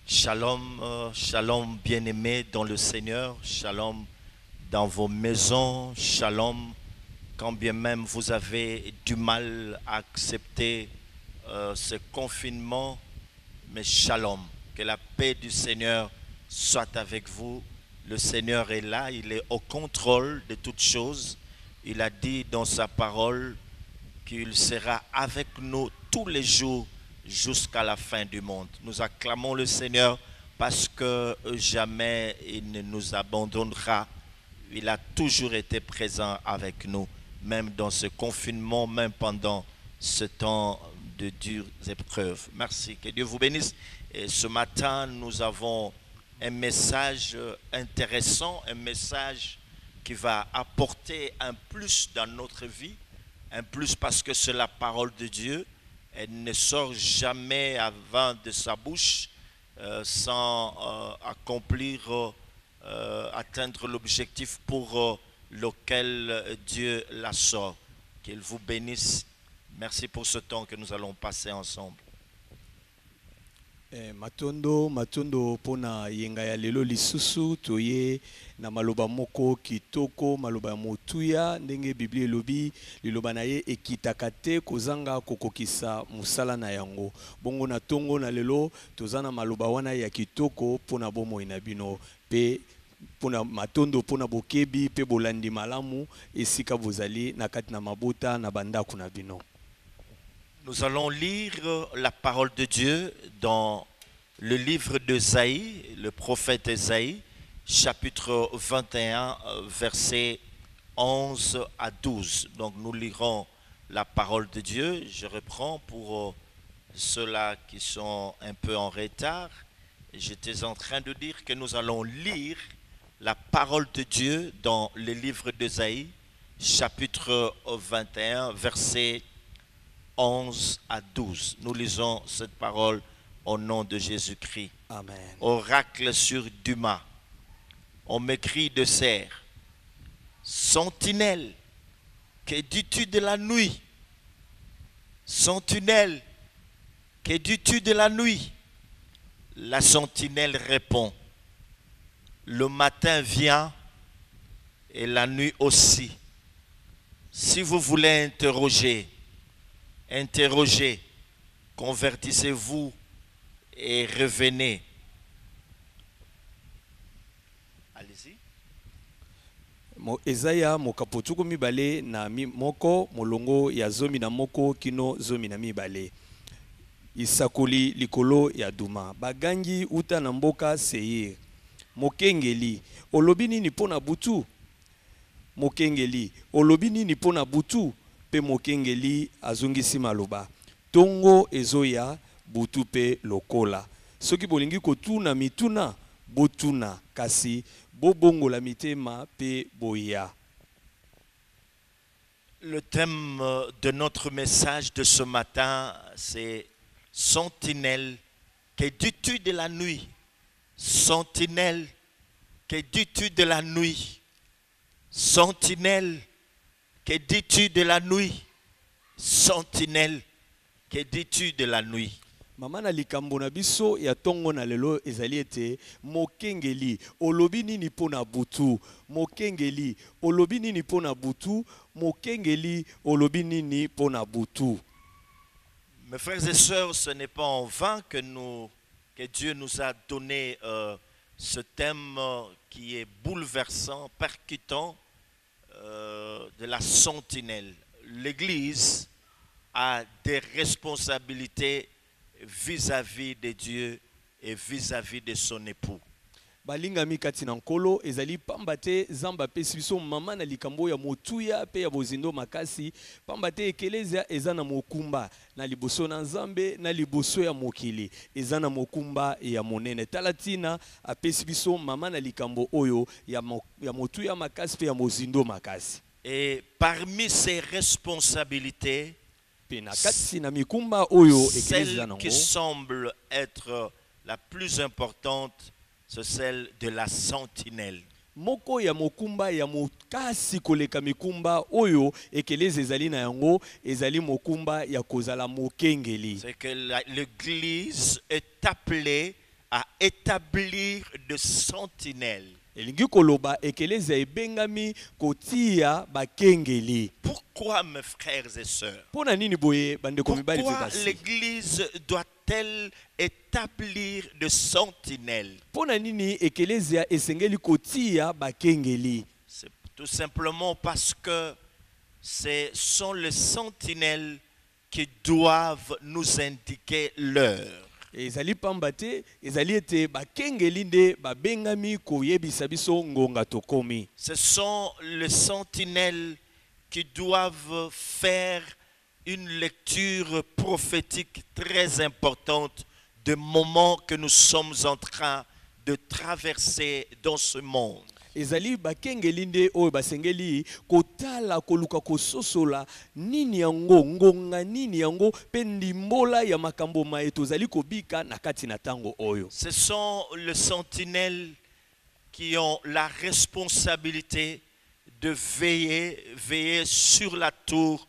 Shalom, shalom bien-aimés dans le Seigneur, shalom dans vos maisons, shalom quand bien même vous avez du mal à accepter ce confinement, mais shalom, que la paix du Seigneur soit avec vous. Le Seigneur est là, il est au contrôle de toutes choses. Il a dit dans sa parole qu'il sera avec nous tous les jours jusqu'à la fin du monde. Nous acclamons le Seigneur parce que jamais il ne nous abandonnera. Il a toujours été présent avec nous, même dans ce confinement, même pendant ce temps de dures épreuves. Merci, que Dieu vous bénisse. Et ce matin, nous avons un message intéressant, un message qui va apporter un plus dans notre vie, un plus parce que c'est la parole de Dieu. Elle ne sort jamais avant de sa bouche sans accomplir, atteindre l'objectif pour lequel Dieu la sort. Qu'il vous bénisse. Merci pour ce temps que nous allons passer ensemble. Matondo pona yenga ya lelo lisusu toye na maloba moko kitoko maloba ya motuya ndenge Biblia elobi liloba na ye ekitaka te kozanga kokokisa musala na yango bongo na tongo na lelo tozana maloba wana ya kitoko pona bomoi na bino pe pona matondo pona bokebi pe bolandi malamu esika bozali na kati na mabota na bandako na bino. Nous allons lire la parole de Dieu dans le livre d'Ésaïe, le prophète Ésaïe, chapitre 21, versets 11 à 12. Donc nous lirons la parole de Dieu. Je reprends pour ceux-là qui sont un peu en retard. J'étais en train de dire que nous allons lire la parole de Dieu dans le livre d'Ésaïe, chapitre 21, versets 11 à 12. Nous lisons cette parole au nom de Jésus-Christ. Amen. Oracle sur Duma. On m'écrit de serre. Sentinelle, que dis-tu de la nuit? Sentinelle, que dis-tu de la nuit? La sentinelle répond. Le matin vient et la nuit aussi. Si vous voulez interrogez, convertissez-vous et revenez. Allez-y. Esaïa mokapotuko mibale na moko molongo ya zomi na moko kino zomi na mibale. Isakoli likolo ya Duma. Bagangi uta na mboka Seir. Mokengeli olobi nini pona butu? Mokengeli olobi nini pona butu? Pe mokengeli azungisi maloba. Tongo ezoya butu pe lokola. Soki bolingi kotuna mituna botuna kasi bobongo la mitema pe boya. Le thème de notre message de ce matin, c'est Sentinelle, que dis-tu de la nuit? Sentinelle, que dis-tu de la nuit? Sentinelle, que dis-tu de la nuit? Sentinelle, que dis-tu de la nuit? Mama na likambo na biso ya tongo na lelo ezali ete mokengeli olobi nini pona butu? Mokengeli olobi nini pona butu? Mokengeli olobi nini pona butu? Mes frères et sœurs, ce n'est pas en vain que Dieu nous a donné ce thème qui est bouleversant, percutant, de la sentinelle. L'Église a des responsabilités vis-à-vis de Dieu et vis-à-vis de son époux. Balingami kati na nkolo ezali pamba te zamba pesi biso mama na likambo ya motuya pe ya bozindo makasi pamba te ekelezia eza na mokumba na liboso na Nzambe na liboso ya mokili eza na mokumba ya monene talatina apesi biso mama na likambo oyo ya motuya makasi pe ya mozindo makasi. Et parmi ces responsabilités, celle qui semble être la plus importante, c'est celle de la sentinelle. Moko ya mokumba ya mokasi koleka mikumba oyo ekeleze ezali na yango ezali mokumba ya kozala mokengeli. C'est que l'Église est appelée à établir de sentinelles. elingi koloba ekelezia ebengami kotia bakengeli. Pourquoi, mes frères et sœurs? Pona nini boye bandeko mibali pe Pourquoi basi? l'Église doit-elle établir de sentinelles? Pona nini ekelezia esengeli kotia bakengeli? C'est tout simplement parce que ce sont les sentinelles qui doivent nous indiquer l'heure. Ezali pamba te, ezali ete bakengeli nde babengami koyebisa biso ngonga tokomi. Ce sont les sentinelles qui doivent faire une lecture prophétique très importante du moment que nous sommes en train de traverser dans ce monde. Ezali bakengeli nde oyo basengeli kotala koluka kososola nini yango ngonga nini yango pe ndimbola ya makambo ma etozali kobika na kati na tango oyo. Ce sont les sentinelles qui ont la responsabilité de veiller sur la tour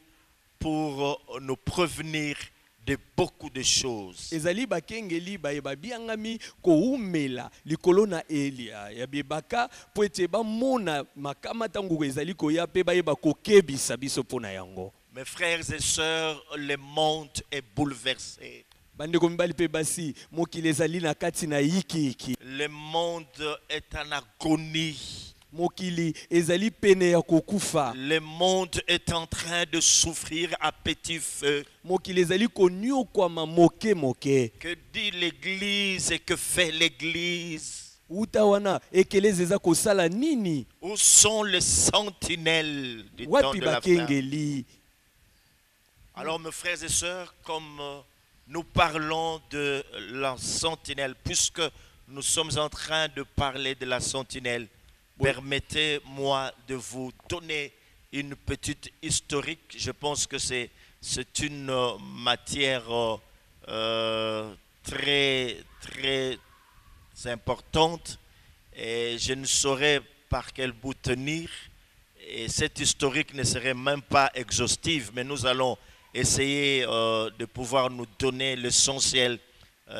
pour nous prévenir de beaucoup de choses. Ezali bakengeli bayeba biangami koumela likolo na elia ya bebaka po ete bamona makama tango ezali koya pe bayeba kokebisa biso pona yango. Mes frères et sœurs, le monde est bouleversé. Bandeko mibali pe basi mokili ezali na kati na yiki. Le monde est en agonie. Mokili ezali pene ya kokufa. Le monde est en train de souffrir à petit feu. Mokili ezali konyokwama moke moke. Que dit l'Église et que fait l'Église? Utawana ekeleze eza kosala nini? Où sont les sentinelles du temps Wapi de la fin? bakengeli? Alors mes frères et sœurs, comme nous parlons de la sentinelle, puisque nous sommes en train de parler de la sentinelle, permettez-moi de vous donner une petite historique. Je pense que c'est une matière très, très importante et je ne saurais par quel bout tenir. Et cette historique ne serait même pas exhaustive, mais nous allons essayer de pouvoir nous donner l'essentiel.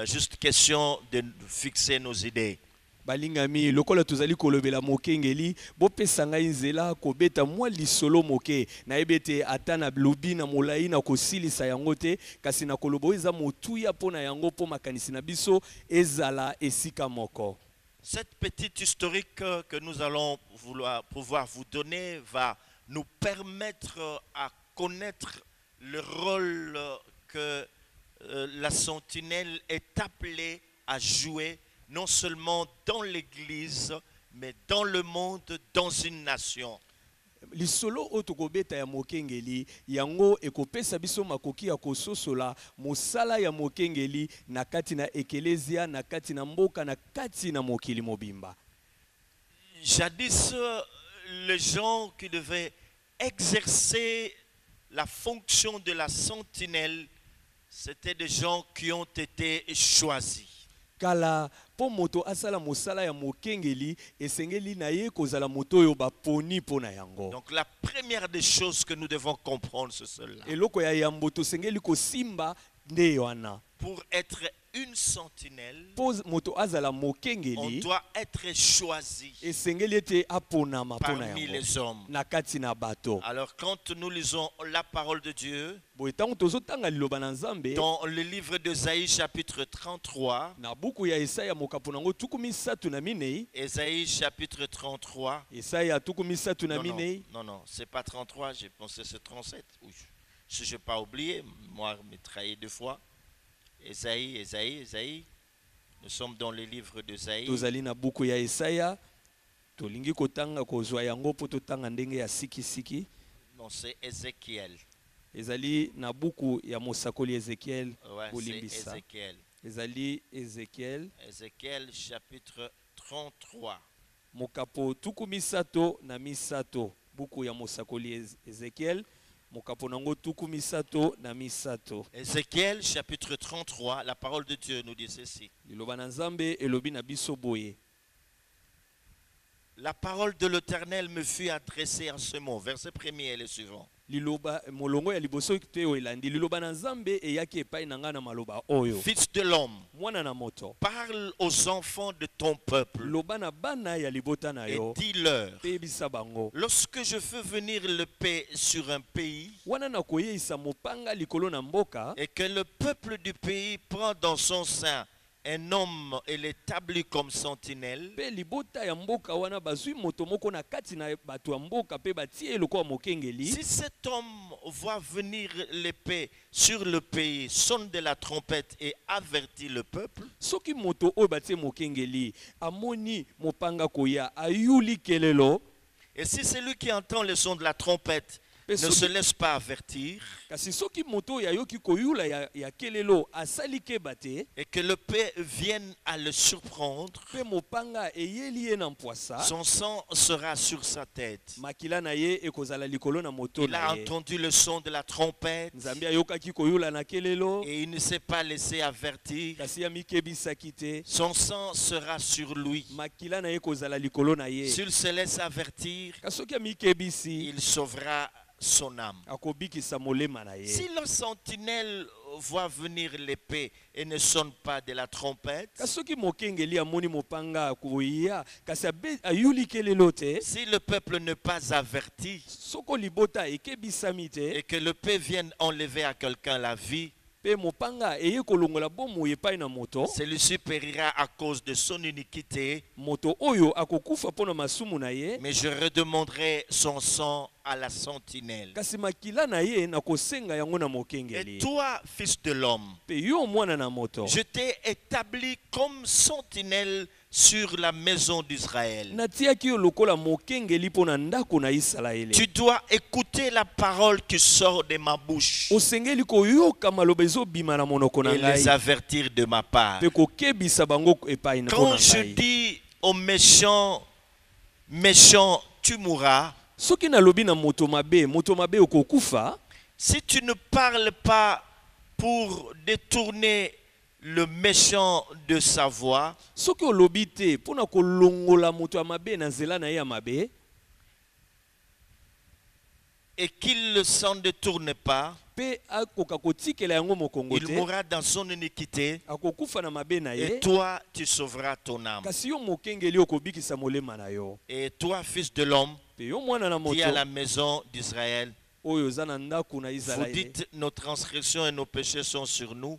Juste question de fixer nos idées. Balingami lokola tozali kolobela mokengeli bopesa ngai nzela kobeta mwa lisolo moke na ebete ata na lobi na molai na kosilisa yango te kasi na kolobo eza motuya pona yango po makanisi na biso ezala esika moko. Cette petite historique que nous allons pouvoir vous donner va nous permettre à connaître le rôle que la sentinelle est appelée à jouer, non seulement dans l'Église, mais dans le monde, dans une nation. Lisolo otokobeta ya mokengeli yango ekopesa biso makoki ya kososola mosala ya mokengeli na kati na ekelezia na kati na mboka na kati na mokili mobimba. Jadis, les gens qui devaient exercer la fonction de la sentinelle, c'était des gens qui ont été choisis. Kala po moto asala mosala ya mokengeli esengeli na ye kozala moto yo baponi pona yango. Donc la première des choses que nous devons comprendre c'est cela. Eloko ya yambo to sengeli ko simba nde yoana. Pour être une sentinelle, moto azala on mokengeli doit être choisi esengeli ete apona mapona parmi yango les hommes. na kati na bato. Alors quand nous lisons la parole de Dieu Boye tango tozotanga liloba na Nzambe dans le livre d'Ésaïe chapitre 33, na buku ya Esaya mokapo nango tuku misatu na minei, Ésaïe chapitre 33, Esaya tuku misatu na non, minei, non, c'est pas 33, j'ai pensé c'est 37. Oui. Si je n'ai pas oublié, moi, me trahi deux fois. Ésaïe. Nous sommes dans le livre d'Ésaïe. tozali na buku ya Esaya, tolingi kotanga kozwa yango po totanga ndenge ya siki. Non, c'est Ézéchiel. Ezali na buku ya mosakoli Ezekiel Ouais, c'est bolimbisa. Ézéchiel. Ezali Ezekiel Ézéchiel chapitre 33. mokapo tuku misato na misato. Buku ya mosakoli Ezekiel mokapo nango tuku misato na misato. Ézéchiel chapitre 33, la parole de Dieu nous dit ceci. Liloba na Nzambe elobi na biso boye. La parole de l'Éternel me fut adressée en ce mot. Verset 1er et le suivant. liloba molongo ya liboso te oyo elandi liloba na Nzambe eyaki epai na nga na maloba oyo Fils de l'homme, mwana na moto parle aux enfants de ton peuple loba na bana ya libota na et yo dis-leur, pe yebisa bango lorsque je fais venir le paix sur un pays wana na koyeisa mopanga likolo na mboka et que le peuple du pays prend dans son sein un homme et l'établit comme sentinelle, pe libota ya mboka wana bazwi moto moko na kati na bato ya mboka pe batie ye lokola mokengeli si cet homme voit venir l'épée sur le pays, sonne de la trompette et avertit le peuple, soki moto oyo batie mokengeli amoni mopanga koya ayuli kelelo et si celui qui entend le son de la trompette ne se laisse pas avertir, kasi soki moto oyo ayoki koyula ya kelelo asali keba te et que le paix vienne à le surprendre, pe mopanga eyeli ye na mpwasa son sang sera sur sa tête. makila na ye ekozala likolo na moto Il a na ye entendu le son de la trompette nzambe ayokaki koyula na kelelo et il ne s'est pas laissé avertir. kasi amikebisaki te Son sang sera sur lui. makila na ye ekozala likolo na ye S'il se laisse avertir, kasi soki amikebisi il sauvera son âme. akobikisa molema na ye Si le sentinelle voit venir l'épée et ne sonne pas de la trompette, kasi soki mokengeli amoni mopanga koya kasi ayuli kelelo te si le peuple n'est pas averti soko libota ekebisami te et que le paix vienne enlever à quelqu'un la vie, pe mopanga eye kolongola bomoi epai na moto celui-ci périra à cause de son iniquité, moto oyo akokufa mpo na masumu na ye mais je redemanderai son sang à la sentinelle. kasi makila na ye nakosenga yango na Et mokengeli toi, fils de l'homme, pe yo mwana na moto je t'ai établi comme sentinelle sur la maison d'Israël. natiaki yo lokola mokengeli mpo na ndako na Isalaele Tu dois écouter la parole qui sort de ma bouche osengeli koyoka maloba ezobima na monoko na et les ngai avertir de ma part. pe kokebisa bango epai na Quand je ngai dis aux méchants, méchant, tu mourras, soki nalobi na moto mabe okokufa si tu ne parles pas pour détourner le méchant de sa voie, soki olobi te mpo na kolongola moto ya mabe na nzela na ye ya mabe et qu'il ne s'en détourne pas, pe akoka kotikela yango mokongo il te mourra dans son iniquité akokufa na mabe na et ye toi, tu sauveras ton âme. kasi yo mokengeli okobikisa molema na yo Et toi, fils de l'homme, pe yo mwana na qui moto est à la maison d'Israël, oyo oza na ndako na vous Isalaele dites nos transgressions et nos péchés sont sur nous.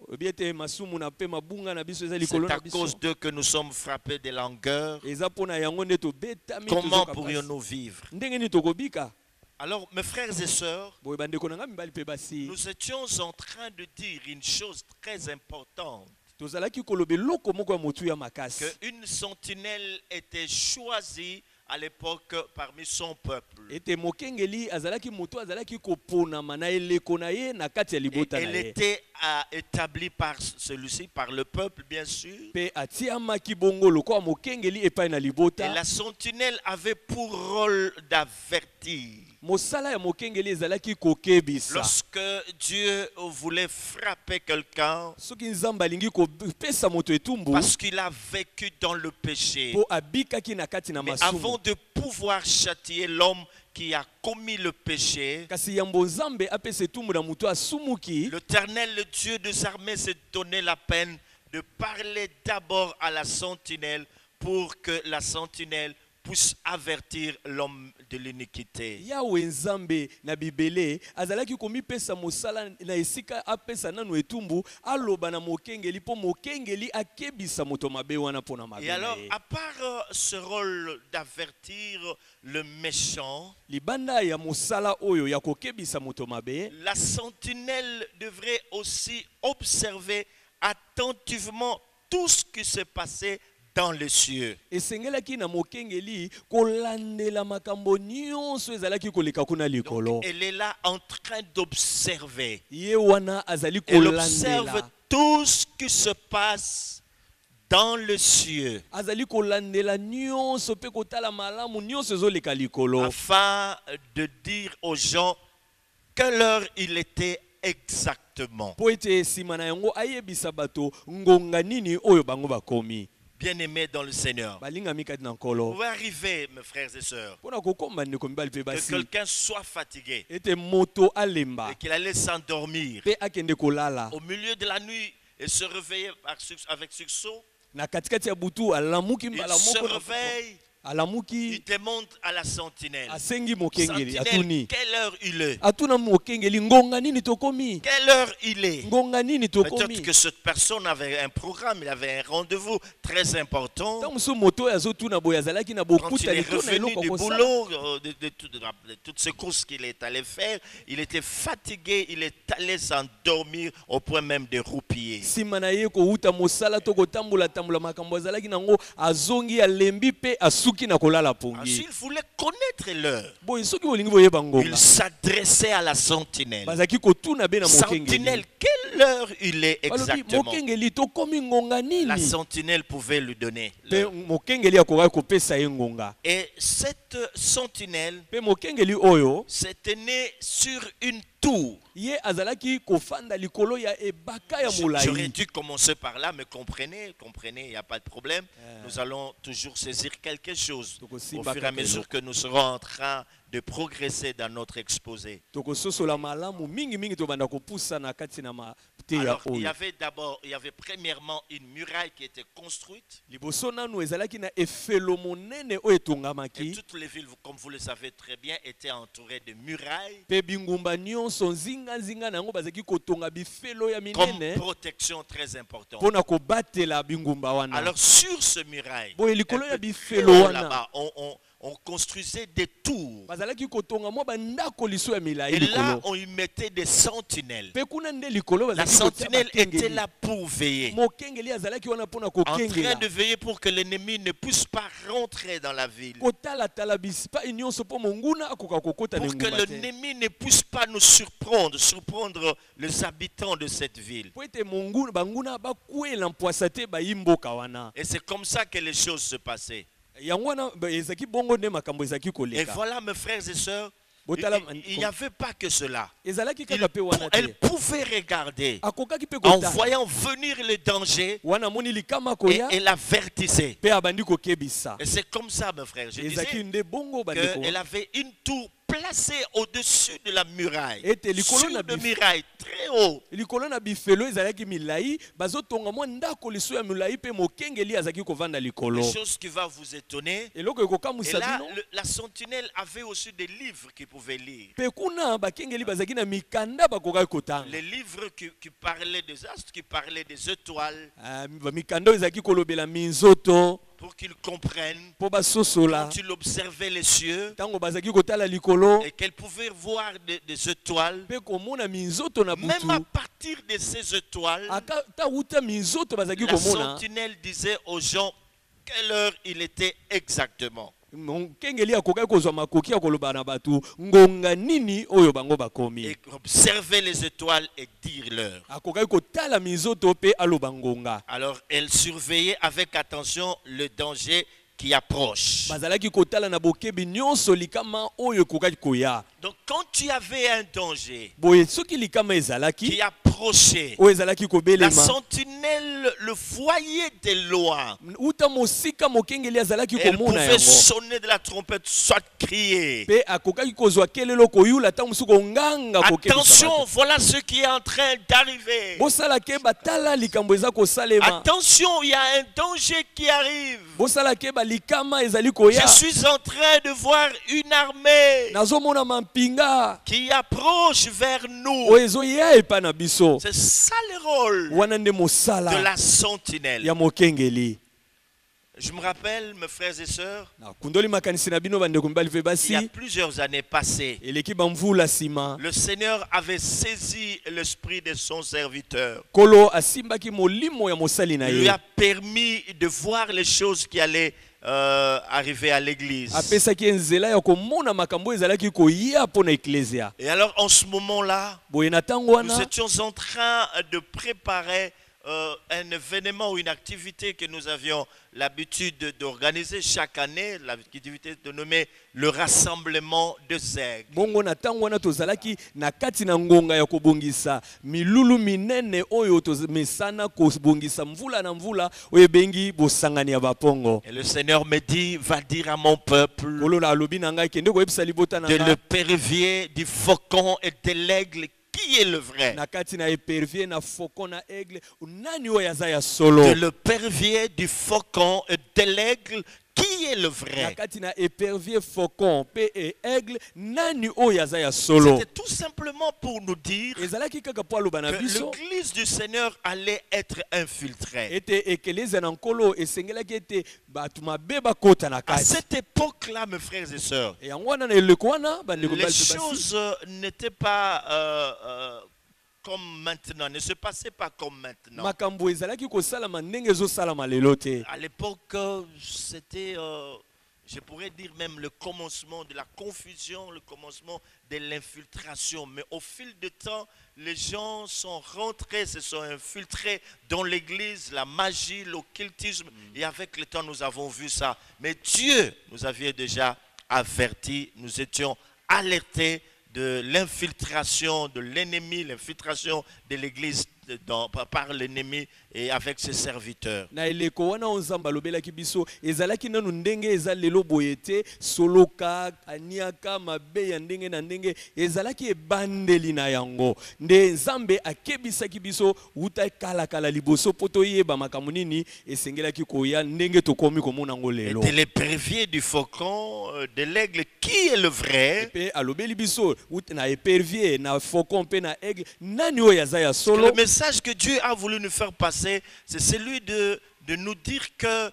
oyebi ete masumu na pe mabunga na biso eza C'est likolo na à cause biso d'eux que nous sommes frappés de langueur. eza mpo na yango nde tobetami Comment tozoka pasi. pourrions-nous vivre? ndenge nini tokobika Alors, mes frères et sœurs, boye bandeko na ngai mibali mpe basi nous étions en train de dire une chose très importante, tozalaki koloba eloko moko ya motuya makasi qu'une sentinelle était choisie à l'époque parmi son peuple. ete mokengeli azalaki moto azalaki koponama na eleko na ye na kati ya Et libota na elle ye était établie par celui-ci, par le peuple, bien sûr. mpe atiamaki bongo lokola mokengeli epai na Et libota la sentinelle avait pour rôle d'avertir. mosala ya mokengeli ezalaki kokebisa Lorsque Dieu voulait frapper quelqu'un soki nzambe alingi kopesa moto etumbu parce qu'il a vécu dans le péché, mpo abikaki na kati na mais masumu avant de pouvoir châtier l'homme qui a commis le péché, kasi yambo nzambe apesa etumbu na moto asumuki l'Éternel, le Dieu des armées, s'est donné la peine de parler d'abord à la sentinelle pour que la sentinelle puisse avertir l'homme de l'iniquité. yawe nzambe na bibele azalaki komipesa mosala na esika apesa nanu etumbu aloba na mokengeli mpo mokengeli akebisa moto mabe wana mpo na mabe Et na alors, ye. à part ce rôle d'avertir le méchant, libanda ya mosala oyo ya kokebisa moto mabe la sentinelle devrait aussi observer attentivement tout ce qui s'est passé dans les cieux. esengelaki na mokengeli kolandela makambo nyonso ezalaki koleka kuna likolo Elle est là en train d'observer. ye wana azali Elle observe kolandela tout ce qui se passe dans les cieux azali kolandela nyonso mpe kotala malamu nyonso ezoleka likolo afin de dire aux gens quelle heure il était exactement. mpo ete nsima na yango ayebisa bato ngonga nini oyo bango bakomi bien-aimés dans le Seigneur. balingami kati na Vous nkolo pouvez arriver, mes frères et sœurs, mpona kokomba ndeko mibali mpe que basi quelqu'un soit fatigué ete moto alemba et qu'il allait s'endormir mpe akende kolala au milieu de la nuit et se réveiller avec sursaut. na katikati ya butu alamuki Il mbala se moko na réveille, il alamuki demande à la sentinelle. asengi mokengeli Sentinelle, atuni quelle heure il est? atuna mokengeli ngonga nini tokomi Quelle heure il est? ngonga nini Peut-être tokomi que cette personne avait un programme, il avait un rendez-vous très important. ntango mosusu moto oyo azotuna boye azalaki na Quand il bokutani est to na revenu eloko du kosala boulot, de toutes ces courses qu'il est allé faire, il était fatigué, il est allé s'endormir au point même de roupiller. nsima na ye kouta mosala to kotambola makambo azalaki nango azongi alembi mpe asuki na kolala pongi Ensuite, il voulait connaître l'heure. boye soki bolingi boyeba Il ngonga s'adressait à la sentinelle. bazalaki kotuna be na mokengeli Sentinelle, quelle heure il est balobi exactement? mokengeli tokomi ngonga La nini sentinelle pouvait lui donner mpe l'heure. mokengeli akokaki kopesa ye ngonga Et cette sentinelle mpe mokengeli oyo s'était née sur une tour. ye azalaki kofanda likolo ya ebaka ya J'aurais molai dû commencer par là, mais comprenez, il n'y a pas de problème. Nous allons toujours saisir quelque chose au fur et à mesure que nous serons en train de progresser dans notre exposé. tokososola malamu mingi tobanda kopusa na kati na mateya Alors, il oyo y avait premièrement une muraille qui était construite. liboso nanu ezalaki na efelo monene oyo Et etongamaki toutes les villes, comme vous le savez très bien, étaient entourées de murailles mpe bingumba nyonso nzinga na yango bazalaki kotonga bifelo ya comme minene protection très importante. mpona kobatela bingumba wana Alors, sur ce muraille, boye un likolo ya peu bifelo plus haut wana là-bas, on construisait des tours. bazalaki kotonga mwa bandako liso ya milai Et là, likolo on y mettait des sentinelles. mpe kuna nde likolo La bazalaki kotia sentinelle était bakengeli là pour veiller, mokengeli azalaki wana mpona en train kokengela de veiller pour que l'ennemi ne puisse pas rentrer dans la ville, kotalatala bisipai nyonso mpo monguna akoka kokota na pour que engumba te l'ennemi ne puisse pas nous surprendre les habitants de cette ville. po ete banguna bakwela mpwasa te bayi mboka wana Et c'est comme ça que les choses se passaient. yango wana ezalaki bongo nde makambo ezalaki Et koleka voilà, mes frères et sœurs, il n'y avait pas que cela. ezalaki kaka mpe wana te Elle pouvait regarder akokaki mpe en kota voyant venir le danger wana amoni likama et koya elle avertissait. mpe abandi kokebisa Et c'est comme ça, mes frères. Je ezalaki disais nde bongo bandeko qu'elle avait une tour placée au-dessus de la muraille. ete likolo Sur na de muraille très haut. likolo na bifelo ezalaki milai bazotonga mwa ndako liso ya milai mpe mokengeli azalaki kovanda likolo Une chose qui va vous étonner. eloko Et ekokamwisa là, bino la sentinelle avait aussi des livres qu'il pouvait lire. mpe kuna bakengeli bazalaki na mikanda bakokaki kotanga Les livres qui parlaient des astres, qui parlaient des étoiles, bamikanda oyo ezalaki kolobela minzoto pour qu'ils comprennent. mpo basosola Quand il observait les cieux ntango bazalaki kotala likolo et qu'elle pouvait voir des étoiles, mpe komona minzoto na même butu à partir de ces étoiles, ata uta minzoto bazalaki la komona sentinelle disait aux gens quelle heure il était exactement. mokengeli akokaki kozwa makoki ya koloba na bato ngonga nini oyo bango bakomi Et observer les étoiles et dire l'heure. akokaki kotala minzoto mpe aloba ngonga Alors elle surveillait avec attention le danger qui approche. bazalaki kotala na bokebi nyonso likama oyo ekokaki koya Donc quand tu avais un danger boye soki likama qui ezalaki approchait, oyo ezalaki la kobelema sentinelle le voyait de loin. uta mosika mokengeli azalaki Elle komona pouvait yango sonner de la trompette, soit crier. mpe akokaki kozwa kelelo koyula ntango mosusu konganga kokebisa Attention, bato voilà ce qui est en train d'arriver. bosala keba tala likambo eza kosalema Attention, il y a un danger qui arrive. bosala keba likama ezali koya Je suis en train de voir une armée nazomona mampinga qui approche vers nous. oyo ezoya epa na biso C'est ça le rôle wana nde de mosala la sentinelle. ya mokengeli Je me rappelle, mes frères et sœurs, nakundoli makanisi na bino bandeko mibali mpe il y a basi plusieurs années passées, eleki bamvula nsima le Seigneur avait saisi l'esprit de son serviteur. kolo asimbaki molimo ya mosali na Il lui ye a permis de voir les choses qui allaient arriver à l'église. apesaki nzela ya komona makambo oyo ezalaki koya mpo na eklesia Et alors, en ce moment-là, boye na ntango nous wana étions en train de préparer un événement ou une activité que nous avions l'habitude d'organiser chaque année, l'activité dénommée le rassemblement des aigles. Bongo na tango wana tozalaki na kati na ngonga ya kobongisa milulu minene oyo mesana kobongisa mvula na mvula oyo bengi bosangani ya bapongo. Et le Seigneur me dit, va dire à mon peuple de le périvier du faucon et de l'aigle, qui est le vrai? De le périvier du faucon et de l'aigle, qui est le vrai? C'était tout simplement pour nous dire que l'église du Seigneur allait être infiltrée. À cette époque-là, mes frères et sœurs, les choses n'étaient pas comme maintenant, ne se passait pas comme maintenant. À l'époque, c'était, je pourrais dire même le commencement de la confusion, le commencement de l'infiltration. Mais au fil du temps, les gens sont rentrés, se sont infiltrés dans l'église, la magie, l'occultisme. Et avec le temps, nous avons vu ça. Mais Dieu nous avait déjà avertis, nous étions alertés de l'infiltration de l'ennemi, l'infiltration de l'église par l'ennemi et avec ses serviteurs. Et les périviers du faucon, de l'aigle, qui est le vrai? Le message que Dieu a voulu nous faire passer, c'est celui de nous dire que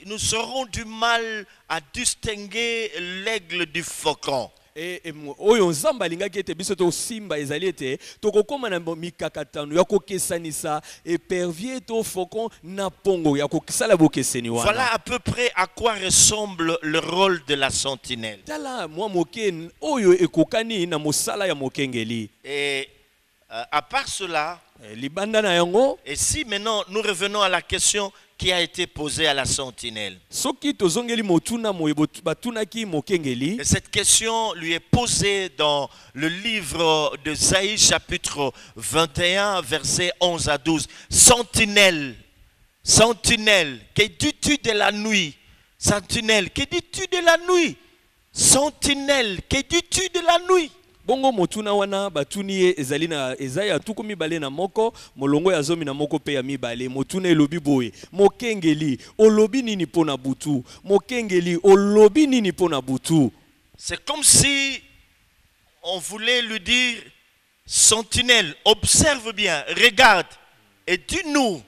nous aurons du mal à distinguer l'aigle du faucon. Oyo nzamba lingaki ete biso to simba ezali ete tokokoma na mikakatano ya kokesanisa épervier to faucon na pongo ya kokisala bokeseni wana. Voilà à peu près à quoi ressemble le rôle de la sentinelle. Tala mwa moke oyo ekokani na mosala ya mokengeli. Et à part cela, libanda na yango, et si maintenant nous revenons à la question qui a été posée à la sentinelle. Soki tozongeli motuna moyebo batunaki mokengeli. Et cette question lui est posée dans le livre de Isaïe chapitre 21 versets 11 à 12. Sentinelle, sentinelle, que dis-tu de la nuit? Sentinelle, que dis-tu de la nuit? Sentinelle, que dis-tu de la nuit? Bongo motuna wana batuni ezali na ezaya tuku mibale na moko molongo ya zomi na moko pe ya mibale motuna elobi boye mokengeli olobi nini pona butu mokengeli olobi nini pona butu. C'est comme si on voulait lui dire, sentinelle, observe bien, regarde et dis-nous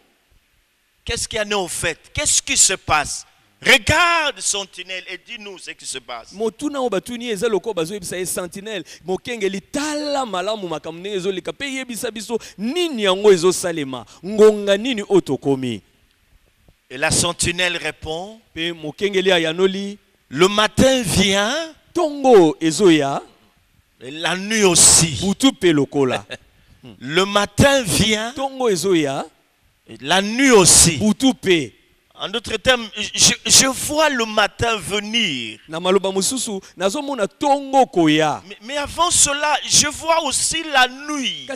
qu'est-ce qu'il y en a au fait, qu'est-ce qui se passe. Regarde, sentinelle, et dis-nous ce qui se passe. Motuna obatuni ezaloko bazo ebisa sentinelle mokengeli tala malamu makamne ezolika pe yebisa biso nini yango ezosalema ngonga nini otokomi. Et la sentinelle répond, pe mokengeli ayanoli, le matin vient, tongo ezoya, et la nuit aussi. Butu pe lokola. Le matin vient, tongo ezoya, et la nuit aussi. Butu pe. En d'autres termes, je vois le matin venir. Mais avant cela, je vois aussi la nuit. Oh.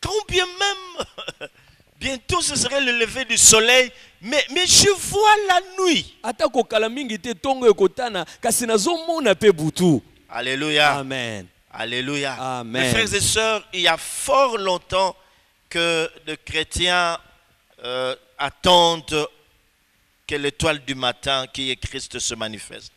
Quand bien même, bientôt ce serait le lever du soleil, mais je vois la nuit. Alléluia. Amen. Alléluia. Amen. Mes frères et sœurs, il y a fort longtemps que les chrétiens attendent que l'étoile du matin qui est Christ se manifeste.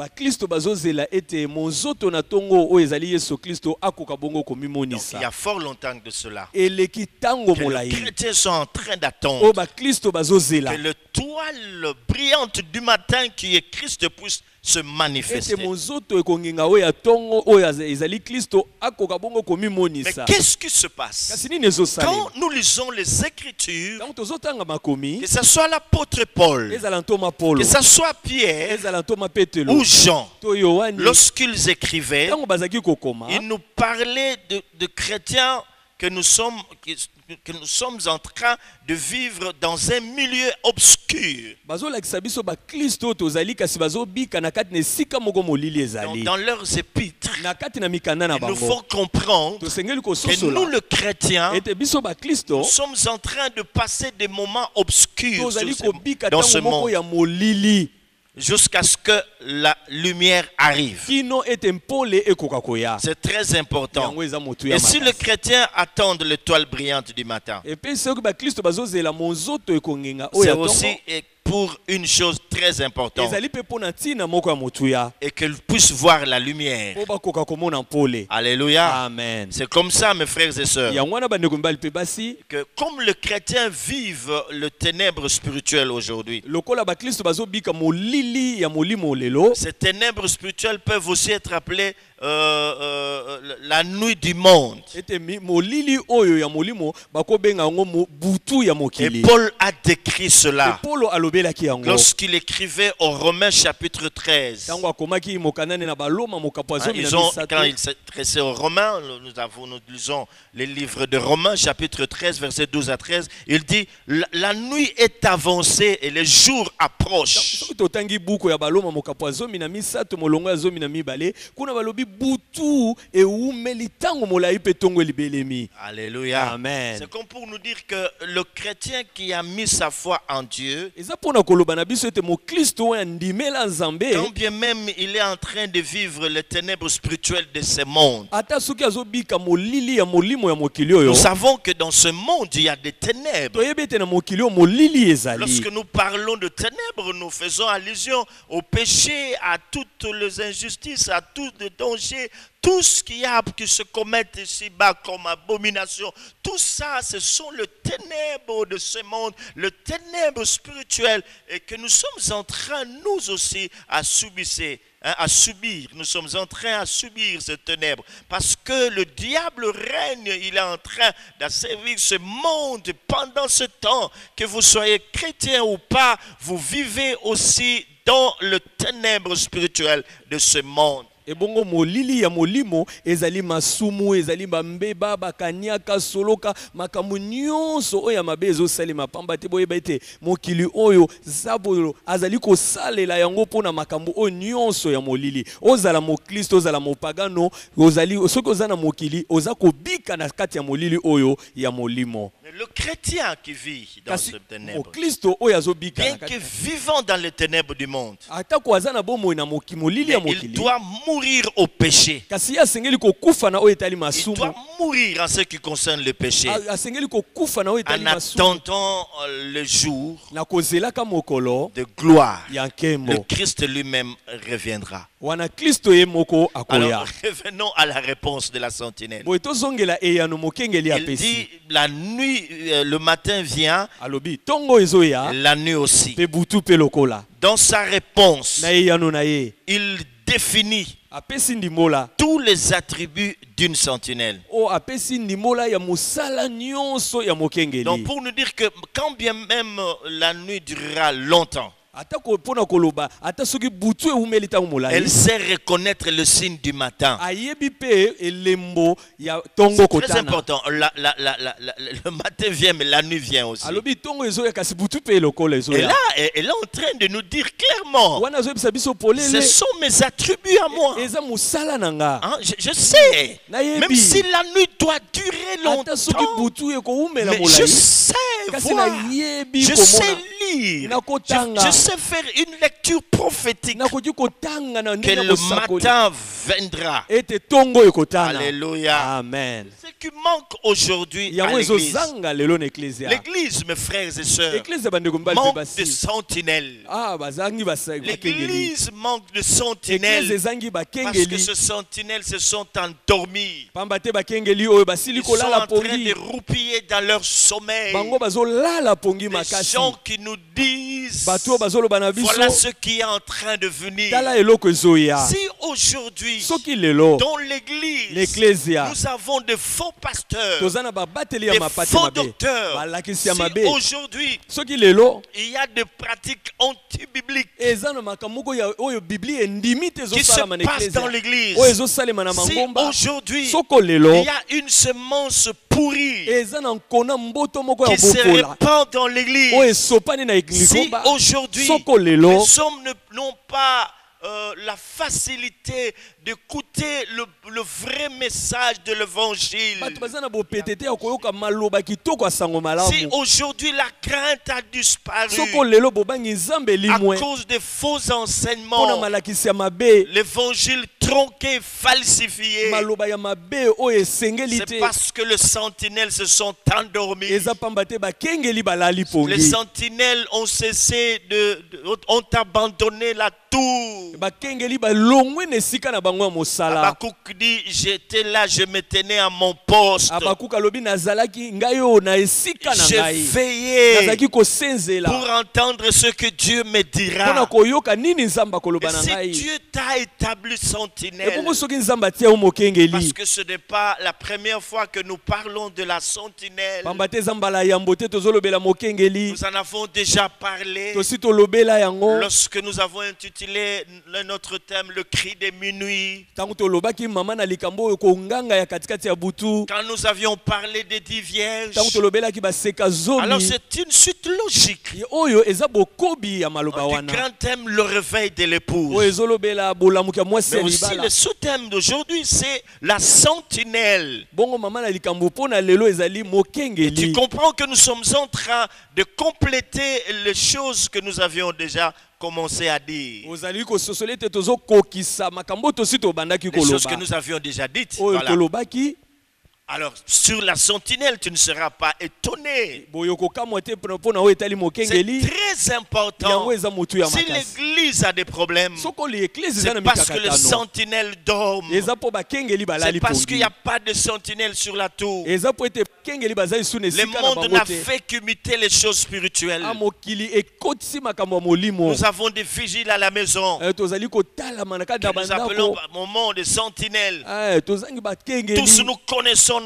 ba Kristo bazozela ete monzoto na tongo o ezali Yesu Kristo akoka bongo komimonisa. Il y a fort longtemps de cela. Eleki tango molai. Les chrétiens sont en train d'attendre o ba Kristo bazozela que l'étoile brillante du matin qui est Christ puisse se manifester. Ete monzoto ekonginga o ya tongo o ezali Kristo akoka bongo komimonisa. Mais qu'est-ce qui se passe? Kasi nini ezosala? Quand nous lisons les Écritures, tango tozotanga makomi, que ce soit l'apôtre Paul, ezala ntoma Paulo, que ce soit Pierre ezala ntoma Petelo ou Jean, to Yohani, lorsqu'ils écrivaient, tango bazaki kokoma, ils nous parlaient de chrétiens que nous sommes en train de vivre dans un milieu obscur. Dans leurs épîtres, ils nous font comprendre que nous, le chrétien, nous sommes en train de passer des moments obscurs dans ce monde, jusqu'à ce que la lumière arrive. C'est très important. Et si le chrétien attend l'étoile brillante du matin, c'est aussi pour une chose très importante, et qu'il puisse voir la lumière. Alléluia. Amen. C'est comme ça, mes frères et sœurs, que comme le chrétien vive le ténèbre spirituel aujourd'hui, ces ténèbres spirituelles peuvent aussi être appelées la nuit du monde. Et Paul a décrit cela lorsqu'il écrivait au Romains chapitre 13. Quand il s'adressait aux Romains, nous lisons les livres de Romains chapitre 13 versets 12 à 13. Il dit: la nuit est avancée et les jours approchent. Alléluia. Amen. C'est comme pour nous dire que le chrétien qui a mis sa foi en Dieu, quand bien même il est en train de vivre les ténèbres spirituelles de ce monde, nous savons que dans ce monde il y a des ténèbres. Lorsque nous parlons de ténèbres, nous faisons allusion au péché, à toutes les injustices, à tous les dangers, tout ce qu'il y a qui se commettent ici-bas comme abomination. Tout ça, ce sont les ténèbres de ce monde, les ténèbres spirituelles, et que nous sommes en train, nous aussi, à subir. Nous sommes en train à subir ces ténèbres, parce que le diable règne, il est en train d'asservir ce monde. Pendant ce temps, que vous soyez chrétien ou pas, vous vivez aussi dans le ténèbre spirituel de ce monde. Ebongo molili ya molimo ezali masumu, ezali bambeba, bakanyaka, soloka, makambo nyonso oyo ya mabe ezosalema. Pamba te boyeba ete mokili oyo zabolo azali kosalela yango mpona makambo oyo nyonso ya molili. Ozala mokristo, ozala mopagano, ozali soki oza na mokili oza kobika na kati ya molili oyo ya molimo. Le chrétien qui vit dans ce ténèbre, bien que vivant dans les ténèbres du monde, il doit mourir au péché. Il doit mourir en ce qui concerne le péché, en attendant le jour de gloire. Le Christ lui-même reviendra. Alors revenons à la réponse de la sentinelle. Il dit: la nuit, le matin vient, la nuit aussi. Dans sa réponse, il définit tous les attributs d'une sentinelle. Donc pour nous dire que quand bien même la nuit durera longtemps, elle sait reconnaître le signe du matin. C'est très important. Le matin vient, mais la nuit vient aussi. Et là, elle est en train de nous dire clairement: ce sont mes attributs à moi. Hein, je sais. Même si la nuit doit durer longtemps, mais je sais voir, je sais lire, je sais faire une lecture prophétique que le matin viendra. Alléluia. Amen. Ce qui manque aujourd'hui à l'église, l'église, mes frères et sœurs, manque de sentinelles. L'église manque de sentinelles, parce que ces sentinelles se sont endormis. Ils sont en train de roupiller dans leur sommeil. Des gens qui nous disent: voilà ce qui est en train de venir. Si aujourd'hui, soki lelo dans l'église, l'Ecclésia nous avons de faux pasteurs, tozana babateli ya des mapate faux mabe docteurs. balakisi ya Si mabe aujourd'hui, soki lelo il y a des pratiques anti-bibliques eza na makambo moko ya oyo biblia endimi te qui se ezosalama na passent dans eklesia l'église, oyo ezosalema na si mangomba aujourd'hui, soko lelo il y a une semence pourrie eza na nkona mboto moko ya qui se bokola répand dans oyo l'église, esopani na si lingomba aujourd'hui, soko lelo les hommes n'ont pas la facilité d'écouter le vrai message de l'évangile. bato baza na bopetete ya koyoka maloba kitoko ya sango Si malamu aujourd'hui la crainte a disparu soko lelo bobangi nzambe à limwe cause des faux mpona enseignements, malakisi ya mabe l'évangile tronqué, falsifié, maloba ya mabe oyo esengeli c'est te parce que les sentinelles se sont endormis. eza pamba te bakengeli balali Les pongi sentinelles ont cessé ont abandonné la tour. bakengeli balongwe na esika na bango ya mosala Habakkuk dit, j'étais là, je me tenais à mon poste. abakuka alobi nazalaki ngai oyo na esika na J'ai ngai veillé nazalaki kosenzela pour entendre ce que Dieu me mpona dira. koyoka nini nzambe Et akoloba na si ngai Dieu t'a établi sentinelle, ebongo soki nzambe atia yo parce mokengeli que ce n'est pas la première fois que nous parlons de la sentinelle. pamba te eza mbala yambo te tozolobela mokengeli Nous en avons déjà parlé tosi tolobela yango lorsque nous avons intitulé notre thème le cri des minuit. ntango tolobaki mama na likambo oyo konganga ya katikati ya butu Quand nous avions parlé des 10 vierges, ntango tolobelaki baseka alors zomi c'est une suite logique oyo eza bokobi ya maloba du wana grand thème, le réveil de oyo l'épouse. ezolobela bolamuki ya mwasi Mais ya aussi libala le sous-thème d'aujourd'hui, c'est la sentinelle. bongo mama na likambo mpo na lelo ezali Tu mokengeli comprends que nous sommes en train de compléter les choses que nous avions déjà commencé à dire. ozali kososoli ete tozokokisa makambo tosi tobandaki Les choses que koloba nous avions déjà dites. oyo Voilà. tolobaki Alors, sur la sentinelle, tu ne seras pas étonné. boyo kokamwa te mpo na oyo etali C'est mokengeli très important. yango eza motu ya Si makasi l'église a des problèmes, soko l'église eza c'est na parce que les mikakatano sentinelles dorment. eza mpo bakengeli C'est balali parce qu'il n'y pongi a pas de sentinelle sur la tour. eza mpo ete bakengeli bazali su na Le esika na monde bango n'a te fait qu'imiter les choses spirituelles. mokili ekotisi makambo ya molimo Nous avons des vigiles à la maison. tozali kotalama na kati Que na nous appelons bandako moment de sentinelle. tozangi Tous bakengeli nous connaissons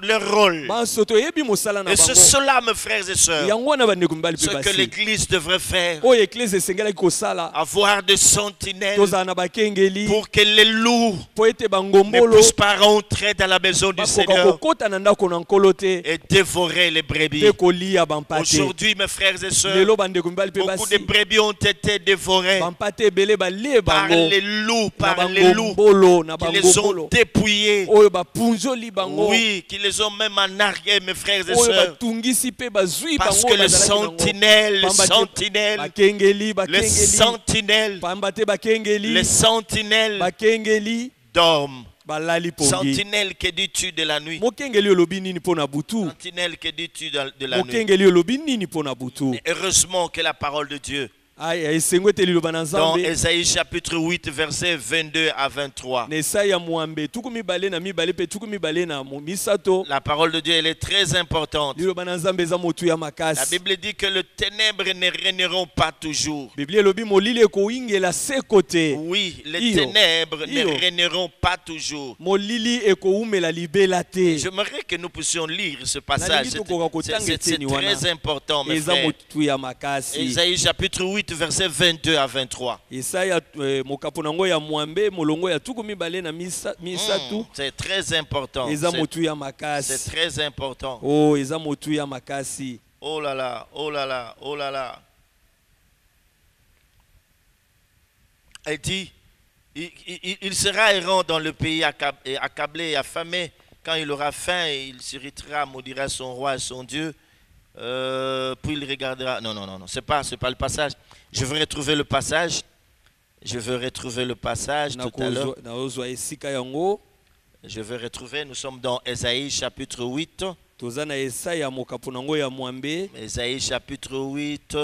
leur rôle. banso toyebi mosala na Et c'est bango cela, mes frères et sœurs, yango wana bandeko mibali ce mpe que basi l'église devrait faire. oyo eklise esengelaki kosala Avoir des sentinelles tozala na bakengeli pour que les loups mpo ete ne bangombolo puissent pas rentrer dans la maison du bakoka Seigneur kokota na ndako na nkolo te et dévorer les brebis. mpe kolia bampate Aujourd'hui, mes frères et sœurs, lelo bandeko mibali mpe beaucoup de basi brebis ont été dévorées bampate ebele balie par bango les loups, na par les loups bangombolo na qui les ont bangombolo dépouillés. oyo bapunzoli bango Oui, qui les ont même en arrière, mes frères et oyo sœurs. batungisi mpe bazwi Parce bango que les bazalaki nango. sentinelles, Pamba te sentinelles, bakengeli les bakengeli sentinelles, pamba te bakengeli les sentinelles bakengeli dorment. balali pongi Sentinelle, que dis-tu de la nuit? mokengeli olobi nini mpo na butu Sentinelle, que dis-tu de la nuit? mokengeli olobi nini mpo na butu Mais heureusement que la parole de Dieu, aya esengo ete liloba na dans nzambe Ésaïe chapitre 8, versets 22 à 23, na esai ya mwambe tuku mibale na mibale mpe tuku mibale na misato la parole de Dieu, elle est très importante. liloba na nzambe eza motu ya La makasi Bible dit que les ténèbres ne régneront pas toujours. biblia elobi molili ekowingela se kote Oui, les Iyo. ténèbres ne Iyo. régneront pas toujours. molili ekowumela libela te J'aimerais que nous puissions lire ce passage. Nalingi tokoka kotanga C'est eteni wana. très important, mes eza frères. motu ya makasi Ésaïe chapitre 8, versets 22 à 23. esaya mokapo nango ya mwambe molongo ya tuku mibale na misato C'est très important. eza motu ya C'est makasi très important. oh eza motu ya makasi Oh là là, oh là là, oh là là. Elle dit, il sera errant dans le pays accablé et affamé. Quand il aura faim, il s'irritera, maudira son roi et son Dieu. Puis il regardera. Non, non, non, non, c'est pas le passage. Je veux retrouver le passage. Je veux retrouver le passage tout à l'heure. naozwa esika yango Je veux retrouver. Nous sommes dans Ésaïe chapitre 8. toza na esaya mokapo nango ya mwambe Ésaïe chapitre 8.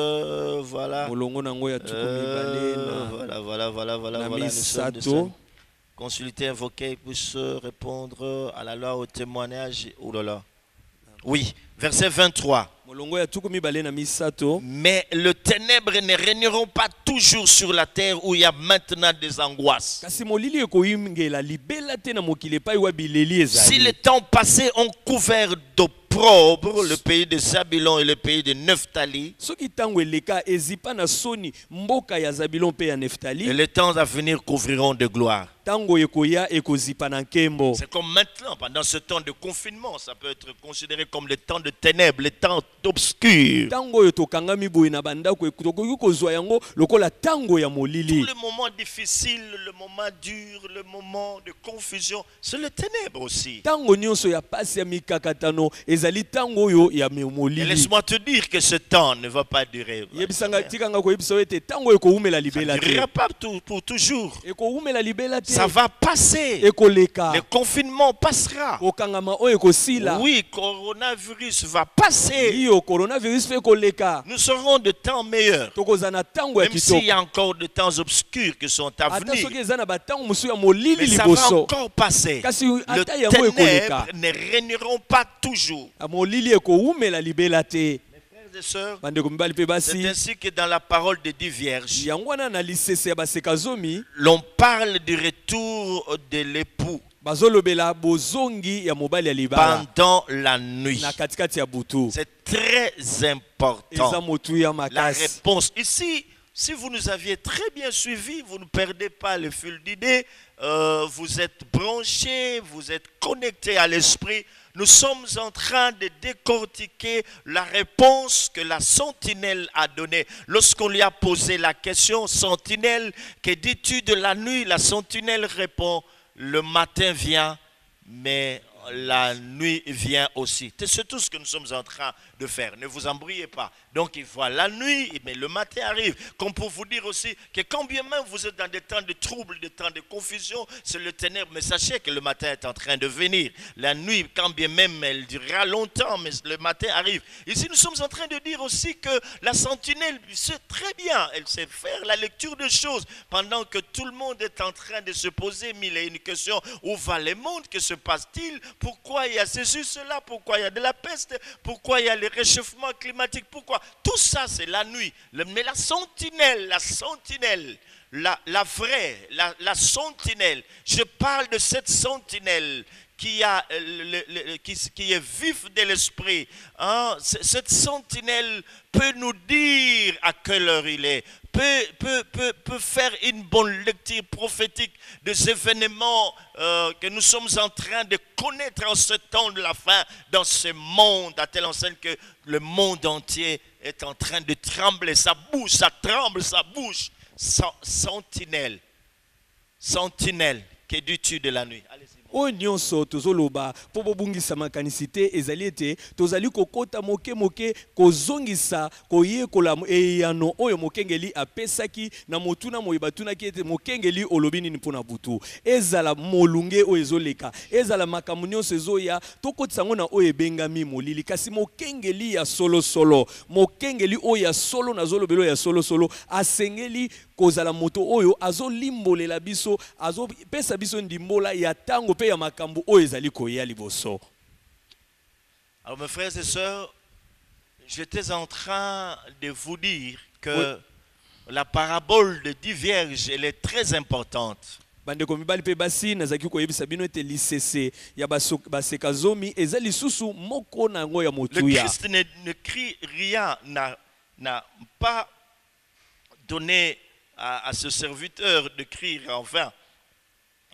Voilà. molongo nango ya tuku mibale Voilà. na Nous sommes misato consulter, invoquer, puisse répondre à la loi, au témoignage. Oh là là. Oui, Verset 23. molongo ya tuku mibale na misato. Mais les ténèbres ne régneront pas toujours sur la terre où il y a maintenant des angoisses. Kasi molili ekoyingela libela te na mokili epai wa bileli ezali. Si les temps passés ont couvert d'opprobre le pays de Zabulon et le pays de Nephtali, soki tango eleka ezipa na soni mboka ya Zabilon pe ya Neftali, et les temps à venir couvriront de gloire. tango ekoya ekozipa na nkembo. C'est comme maintenant, pendant ce temps de confinement, ça peut être considéré comme le temps de ténèbres, le temps obscur. Tango oyo tokangami boye na bandako tokoki kozwa yango lokola tango ya molili. Tout le moment difficile, le moment dur, le moment de confusion, c'est le ténèbre aussi. Tango nyonso ya pasi ya mikakatano ezali tango oyo ya Et molili. laisse-moi te dire que ce temps ne va pas durer. Yebisanga tikanga koyebisa ete tango ekoumela Ça libela ne te. durera pas pour toujours. Ekoumela libela te. Ça va passer. Ekoleka. Le confinement passera. Kokangama oyo ekosila. Oui, coronavirus va passer. Iyo coronavirus fe koleka. Nous serons de temps meilleurs. Tokoza na tango ya Même s'il y kitoko. a encore de temps obscurs qui sont à Ata soki venir. eza na batango mosusu ya molili Mais ça va liboso. encore passer. Kasi Les ata yango ekoleka. ténèbres ne régneront pas toujours. Molili ekoumela libela te. Frères et sœurs, Bandeko mibali pe c'est basi. ainsi que dans la parole des 10 vierges, Yango wana na lisese ya baseka zomi. l'on parle du retour de l'époux Bazolobela bozongi ya mobali ya libala. pendant la nuit. Na katikati ya butu. C'est très Eza important. motu ya La makasi. réponse ici, si vous nous aviez très bien suivis, vous ne perdez pas le fil d'idée, vous êtes branchés, vous êtes connectés à l'esprit. Nous sommes en train de décortiquer la réponse que la sentinelle a donnée. Lorsqu'on lui a posé la question, sentinelle, que dis-tu de la nuit? La sentinelle répond, le matin vient, mais la nuit vient aussi. C'est tout ce que nous sommes en train de faire. Ne vous embrouillez pas. Donc il voit la nuit, mais le matin arrive. Comme pour vous dire aussi que quand bien même vous êtes dans des temps de trouble, des temps de confusion, c'est le ténèbre. Mais sachez que le matin est en train de venir. La nuit, quand bien même elle durera longtemps, mais le matin arrive. Ici nous sommes en train de dire aussi que la sentinelle sait très bien, elle sait faire la lecture des choses. Pendant que tout le monde est en train de se poser mille et une questions. Où va le monde? Que se passe-t-il? Pourquoi il y a ceci, cela? Pourquoi il y a de la peste? Pourquoi il y a le réchauffement climatique? Pourquoi? Tout ça, c'est la nuit. Mais la sentinelle, la vraie, la sentinelle, je parle de cette sentinelle qui est vif de l'esprit. Hein? Cette sentinelle peut nous dire à quelle heure il est, peut faire une bonne lecture prophétique des événements que nous sommes en train de connaître en ce temps de la fin, dans ce monde, à telle enseigne que le monde entier est en train de trembler. Ça bouge, ça tremble, ça bouge. Sentinelle, que dis-tu de la nuit? Allez-y. Oyo nyonso tozoloba po bobungisa makanisi te ezali ete tozali kokota moke kozongisa koyekola eyano oyo mokengeli apesaki na motuna moyeba tunaki ete mokengeli olobi nini mpona butu ezala molunge oyo ezoleka ezala makambo nyonso ezoya tokotisa yango na oyo ebengami molili kasi mokengeli ya solosolo mokengeli oyo ya solo nazolobela ya solosolo asengeli kozala moto oyo azolimbolela biso azopesa biso ndimbola ya tango pe ya makambo oyo ezali koya liboso. Alors mes frères et sœurs, j'étais en train de vous dire que la parabole de 10 vierges, elle est très importante. Bandeko mibali pe basi nazaki koyebisa bino ete lisese ya baseka zomi eza lisusu moko na yango ya Le motuya. Christ ne crie rien, n'a pas donné à ce serviteur de crier en vain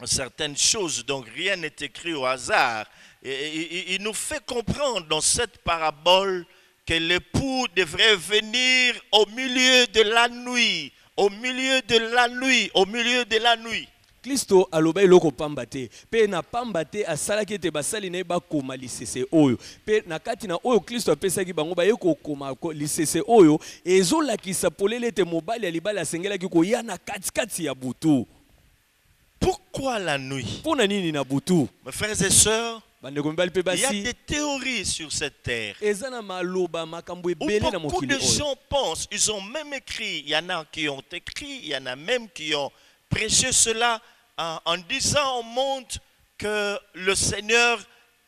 certaines choses, donc rien n'est écrit au hasard. Et il nous fait comprendre dans cette parabole que l'époux devrait venir au milieu de la nuit, au milieu de la nuit, au milieu de la nuit. Kristo aloba eloko pamba te pe na pamba te asalaki ete basali na ye bakoma lisese oyo pe na kati na oyo Kristo apesaki bango baye kokoma lisese oyo ezolakisa polele ete mobali ya libala asengelaki koya na katikati ya butu. Pourquoi la nuit? Pona nini na butu? Mes frères et sœurs, Bandeko mibali pe il y a basi des théories sur cette terre. eza na maloba makambo Où ebele na beaucoup mokili de oyo. gens pensent, ils ont même écrit, il y en a qui ont écrit, il y en a même qui ont prêché cela en disant au monde que le Seigneur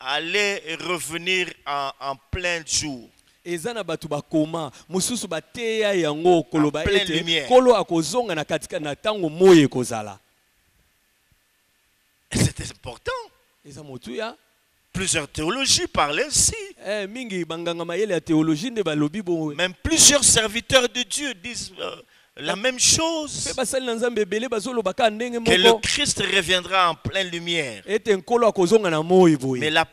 aller et revenir en plein jour. Ezana batu bakoma mususu bateya yango koloba pleine ete lumière. kolo akozonga na katika na tango moye kozala. Et c'était important. Eza motuya Plusieurs théologies parlaient ainsi. mingi banganga mayele ya théologie nde balobi bo. Même plusieurs serviteurs de Dieu disent la même chose. Pe basali na Nzambe ebele bazoloba ka ndenge Que le moko. Christ reviendra en pleine lumière. Ete nkolo akozonga na moye boye. Mais la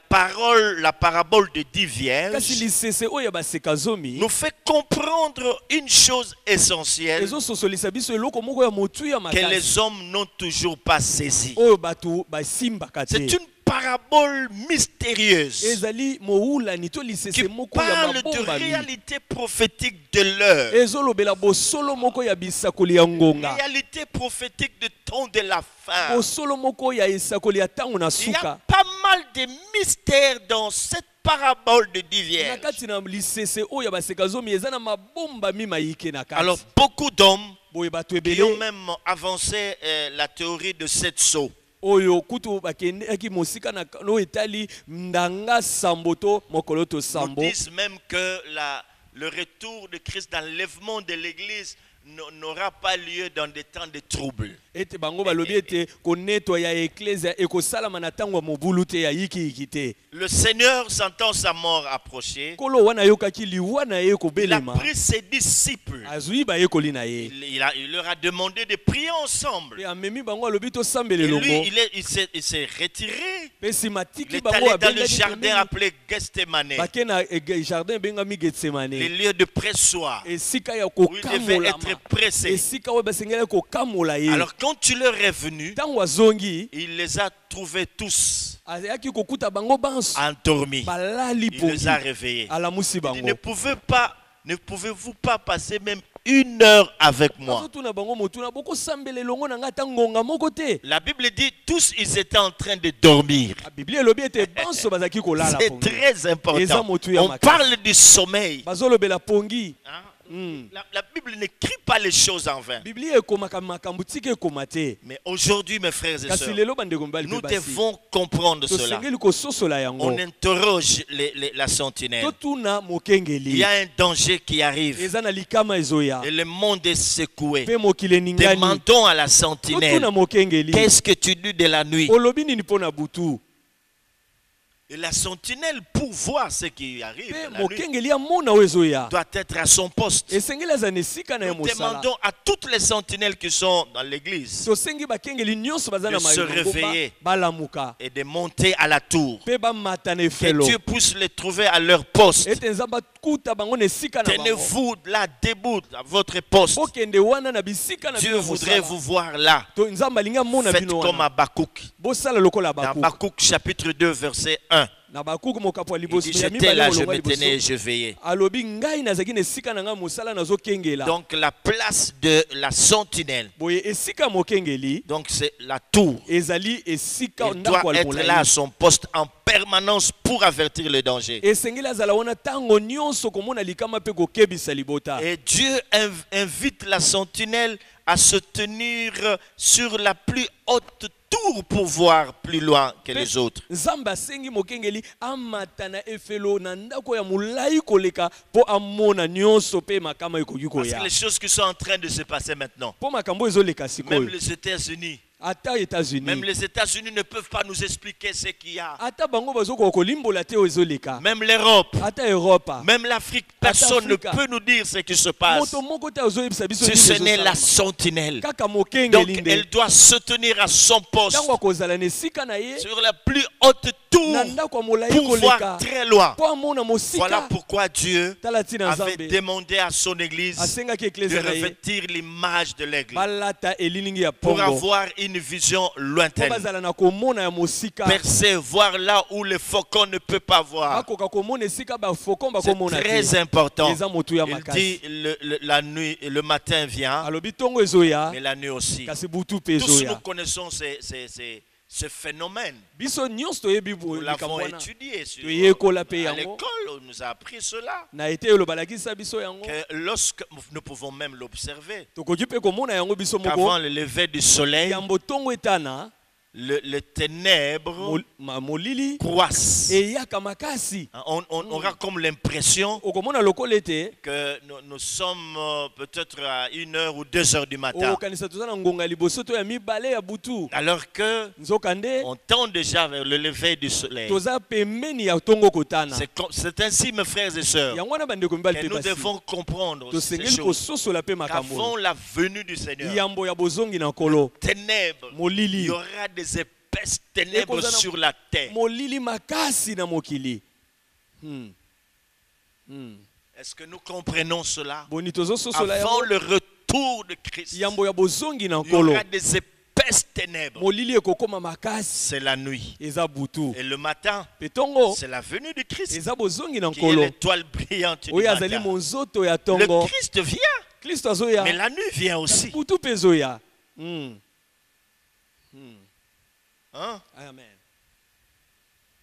parabole de 10 Kasi vierges lisese oyo baseka zomi. nous fait comprendre une chose essentielle Ezo sosolisa biso eloko moko ya motuya que makasi. les hommes n'ont toujours pas saisi. Oyo batu basimbaka te. C'est une parabole mystérieuse Ezali moula ni to lisese qui moko ya parle de mabomba mi. réalité prophétique de l'heure, Ezolobela bosolo moko ya bisakoli ya ngonga. réalité prophétique de temps de la fin. Bosolo moko ya esakoli ya tango na Il y a suka. pas mal de mystères dans cette parabole de 10 Na vierges. kati na lisese oyo ya baseka zomi eza na mabomba mi mayike na kati. Alors beaucoup d'hommes Boye bato qui ont ebele même avancé la théorie de 7 sceaux. oyo kutu bakendeki mosika na no etali ndanga sambo to mokolo to Nous sambo. disent même que le retour de Christ dans l'enlèvement de l'Église n'aura pas lieu dans des temps de troubles. Ete bango balobi ete konetwa ya eklezia ekosalama na tango ya mobulu te ya yiki te. Le Seigneur, sentant sa mort approcher, Kolo wana yokaki liwa na ye il a kobelema. pris ses disciples. Azui ba yekoli na ye. Il leur a demandé de prier ensemble. Pe amemi bango alobi to sambele Et lui, longo. il s'est retiré. Pe Il simatiki est bango allé dans le abengaki jardin pembeni. appelé Gethsemane, Bake na jardin bengami les Getsemane. lieux de pressoir, Esika ya où il devait kokamolama. être pressé. Esika oyo basengeli kokamola ye. Alors quand tu leur es venu, Tango azongi il les a trouvés tous ayaki kokuta bango banso. endormis. Balali Il les a pongi. réveillés. Alamusi Il dit, bango. ne pouvez-vous pas passer même 1 heure avec moi? Azotuna bango motuna boko sambele longo na ngata ngonga moko te. La Bible dit tous ils étaient en train de dormir. La Bible elobi ete banso bazaki kolala C'est pongi. très Eza important. motu ya On makasi. parle du sommeil. Bazolobela pongi. Hein? Mm. La Bible n'écrit pas les choses en vain. Biblia ekomaka makambo tika ekoma te. Mais aujourd'hui, mes frères et Kasi sœurs, lelo bandeko mibali nous pe basi. devons comprendre cela. Tosengeli kososola yango. On interroge la sentinelle. Totuna Il mokengeli. y a un danger qui arrive Eza na likama ezoya. et le monde est secoué. Pe mokili eningani. Demandons à la sentinelle, Totuna mokengeli. qu'est-ce que tu dis de la nuit? Olobi nini pona butu. Et la sentinelle, pour voir ce qui arrive Pe la nuit, mokengeli amona oyo ezoya. doit être à son poste. Esengeli aza na esika na ye Nous mosala. demandons à toutes les sentinelles qui sont dans l'église Tosengi bakengeli nyonso baza na de se mayongo réveiller. balamuka. et de monter à la tour. Pe bamata na Que efelo. Dieu puisse les trouver à leur poste. Ete nzamba kuta bango na esika na bango. Tenez-vous là debout à votre poste. Bokende wana na bisika na Dieu bino voudrait mosala. vous voir là. To nzamba linga mona Faites bino comme wana. Habakkuk. Bosala lokola Dans Habakkuk. Habakkuk chapitre 2 verset 1. Na Habakkuk mokapo Il liboso dit, ya j'étais mibale là, je molonga me tenais et liboso. je veillais. Alobi ngai nazaki na esika na nga mosala nazokengela. Donc la place de la sentinelle, Boye esika mokengeli donc c'est la tour. ezali esika Il doit ndako ya être là à molai. son poste en permanence pour avertir le danger. Esengeli azala wana tango nyonso komona likama pe kokebisa libota. Et Dieu invite la sentinelle à se tenir sur la plus haute tour pour voir plus loin que les autres. Nzamba sengi mokengeli amata na efelo na ndako ya molai koleka po amona nyonso pe makama ekoki Parce que koya. les choses qui sont en train de se passer maintenant, Po makambo ezoleka même sikoyo. les États-Unis, Ata États-Unis. même les États-Unis ne peuvent pas nous expliquer ce qu'il y a. Ata bango bazoko kolimbola te ezoleka. Même l'Europe, Ata Europe. même l'Afrique, personne ne Africa. peut nous dire ce qui se passe. Moto moko te azoyebisa biso Si nini ce n'est la ezosalama. sentinelle. Kaka Donc mokengeli elle nde. doit se tenir à son poste Tango akozala na esika na ye sur la plus haute tour na ndako ya molai pour voir koleka. très loin. Po amona Voilà mosika. pourquoi Dieu Tala tina avait Nzambe. demandé à son église Asengaki de eklezia na ye. revêtir l'image de l'église Balata elilingi ya pour pongo. avoir une vision Po lointaine. bazala na komona ya mosika. Percer, voir là où le faucon ne peut pas voir. Bakoka komona esika bafokon C'est bakomona très te. important. Eza motu ya Il makasi. dit la nuit, le matin vient, Alobi tongo ezoya. mais la nuit aussi. Kasi butu pe Tous nous ezoya. connaissons ce phénomène. Biso nyonso toyebi Nous l'avons likambo wana. étudié Toyekola pe à yango. l'école, on nous a appris cela. Na ete elo balakisa biso yango. Que lorsque nous pouvons même l'observer, Tokoki pe komona yango biso qu'avant moko. le lever du soleil, Yambo tongo etana. les ténèbres molili croissent. eyaka makasi. On aura comme l'impression Okomona lokola ete que nous sommes peut-être à 1 heure ou 2 heures du matin. okanisa toza na ngonga liboso to ya mibale ya butu. Alors que Nzokande on tend déjà vers le lever du soleil. toza pembeni ya tongo kotana. C'est ainsi, mes frères et sœurs, Yango wana bandeko mibali que pe nous basi. devons comprendre ces Tosengeli choses. kososola pe makambo. Qu'avant la venue du Seigneur, Yambo ya bozongi na kolo. ténèbres, il Molili. y aura des épaisses ténèbres sur la terre. Molili makasi na mokili. Est-ce que nous comprenons cela? Boni tozo sosola Avant yango. le retour de Christ, Yambo ya bozongi na il y kolo. aura des épaisses ténèbres. Molili ekokoma makasi. C'est la nuit. Eza butu. Et le matin, Petongo c'est la venue de Christ eza bozongi na qui est kolo. l'étoile brillante du Oyo azali matin. monzoto ya Le tongo. Christ vient, Kristo azoya. mais la nuit vient aussi. Butu pezoya. Hein? Amen.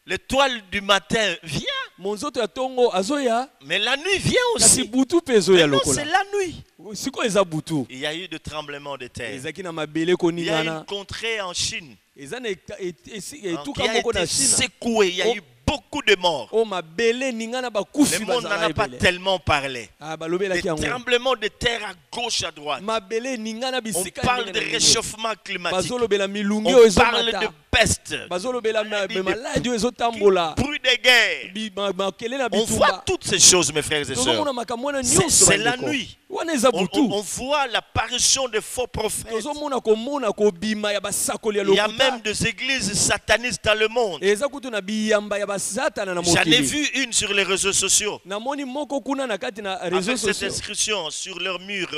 L'étoile du matin vient, Monzoto ya tongo azoya. mais la nuit vient Kasi aussi. butu pezoya Maintenant, c'est lokola. la nuit. Siko eza butu. Il y a eu de tremblements de terre. Ezaki na mabele Il y a koningana. une contrée en Chine Eza na hein, etuka qui a moko na été Chine. secouée. Il y a eu beaucoup de morts. O mabele ningana Le bakufi monde n'en bazala a pas ebele. tellement parlé. Ah Des balobelaki yango. tremblements de terre à gauche, à droite. Mabele ningana On bisika parle de ndenge na ndenge. réchauffement climatique. Bazolobela milungi On oyo parle de ezomata. peste, Bazolobela maladie de- maladi oyo ezotambola. bruit de guerre. Makele na On voit bitumba. toutes ces choses, mes frères et sœurs. Tozomona makambo wana nyonso C'est la bandeko. nuit. Wana eza On butu. voit l'apparition de faux prophètes. Tozomona komona kobima ya basakoli ya Il y a lokuta. même des églises satanistes dans le monde. Eza kutu na biyamba ya basatana na J'en ai mokili. vu une sur les réseaux sociaux. Namoni moko kuna na kati na réseaux Avec cette sociaux. inscription sur leur mur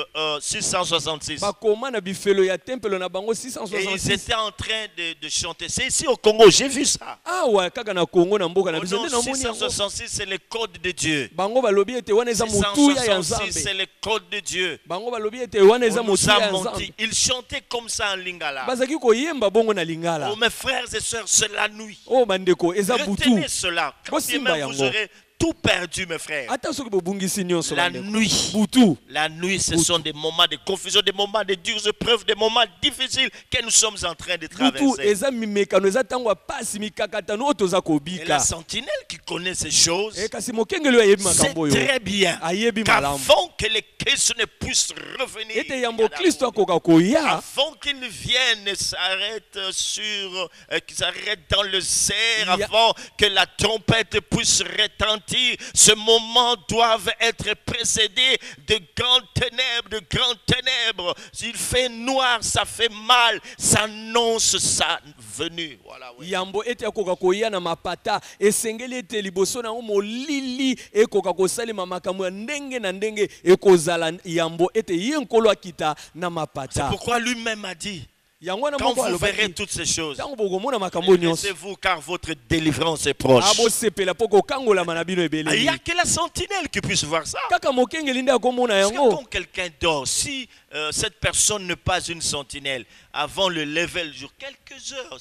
666. Bakoma na bifelo ya tempelo na bango Et ils 666. étaient en train de chanter. C'est ici au Congo, j'ai vu ça. Awa kaka na Congo na mboka na Au biso nom nde namoni yango. 666, c'est le code de Dieu. Bango balobi ete wana eza motuya ya 666, c'est Nzambe. le code de Dieu. Bango balobi ete wana eza On nous motuya a ya menti. Nzambe. Ils chantaient comme ça en lingala. Bazaki koyemba bongo na lingala. Oh mes frères et sœurs, c'est la nuit. Oh bandeko eza butu. Retenez cela. Quand bien Bosimba même vous yango. aurez tout perdu, mes frères. Ata soki bobungisi nyonso La bandeko. nuit. Butu. La nuit, ce sont des moments de confusion, des moments de dures épreuves, des moments difficiles que nous sommes en train de Butu traverser. eza mimekano eza ntango ya pasi mikakatano oyo toza Et la kobika. sentinelle qui connaît ces choses, Kasi mokengeli oyo ayebi c'est makambo oyo. très bien Ayebi malamu. qu'avant que le Christ ne puisse revenir, Ete yambo Kristo akoka koya. avant qu'il vienne et s'arrête qu'il s'arrête dans le cerf, Ya- avant que la trompette puisse retentir, ce moment doit être précédé de grandes ténèbres. S'il fait noir, ça fait mal, ça annonce sa venue. Voilà, oui. Yambo ete akoka koya na mapata esengeli ete liboso na molili ekoka kosalema makambo ya ndenge na ndenge ekozala yambo ete ye nkolo akita na C'est mapata. pourquoi lui-même a dit, Yango wana quand moko vous verrez alobaki toutes ces choses, ntango bokomona makambo nyonso laissez-vous car votre délivrance est proche. abosepela mpo kokangolama na bino Il n'y ebeleli. a que la sentinelle qui puisse voir ça. Kaka mokengeli nde akomona Parce que yango. quand quelqu'un dort, si cette personne n'est pas une sentinelle, avant le lever du jour, quelques heures,